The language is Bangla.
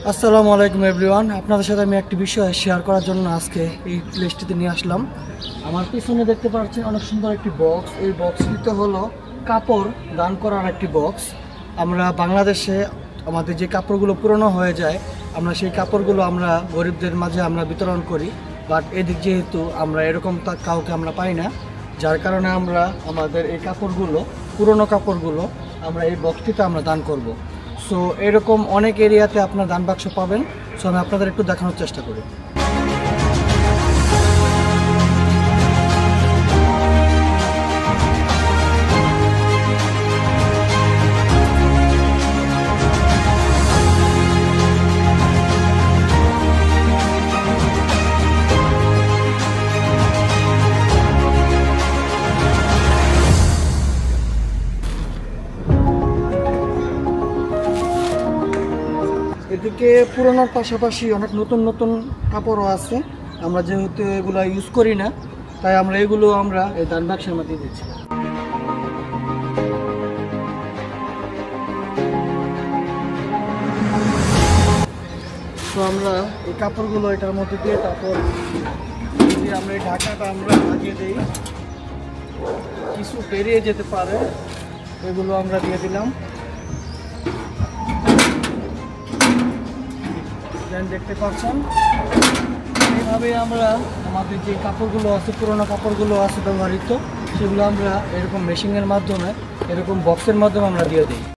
আসসালামু আলাইকুম এভরিওয়ান, আপনাদের সাথে আমি একটি বিষয় শেয়ার করার জন্য আজকে এই প্লেসটিতে নিয়ে আসলাম। আমার পিছনে দেখতে পাচ্ছেন অনেক সুন্দর একটি বক্স। এই বক্সটিতে হলো কাপড় দান করার একটি বক্স। আমরা বাংলাদেশে আমাদের যে কাপড়গুলো পুরনো হয়ে যায়, আমরা সেই কাপড়গুলো আমরা গরিবদের মাঝে আমরা বিতরণ করি। বাট এদিক যেহেতু আমরা এরকম কাউকে আমরা পাই না, যার কারণে আমরা আমাদের এই কাপড়গুলো, পুরনো কাপড়গুলো আমরা এই বক্সটিতে আমরা দান করব। সো এরকম অনেক এরিয়াতে আপনার দান বাক্স পাবেন। সো আমি আপনাদের একটু দেখানোর চেষ্টা করি। এদিকে পুরোনোর পাশাপাশি অনেক নতুন নতুন কাপড়ও আছে। আমরা যেহেতু এগুলো ইউজ করি না, তাই আমরা এগুলো আমরা এই দান বাক্সের মধ্যে দিচ্ছি। তো আমরা এই কাপড়গুলো এটার মধ্যে দিয়ে, তারপর যদি আমরা এই ঢাকাটা আমরা লাগিয়ে দিই, কিছু বেরিয়ে যেতে পারে, এগুলো আমরা দিয়ে দিলাম। দেখতে পাচ্ছেন এইভাবে আমরা আমাদের যে কাপড়গুলো আছে, পুরোনো কাপড়গুলো আছে ব্যবহৃত, সেগুলো আমরা এরকম মেশিনের মাধ্যমে, এরকম বক্সের মাধ্যমে আমরা দিয়ে দিই।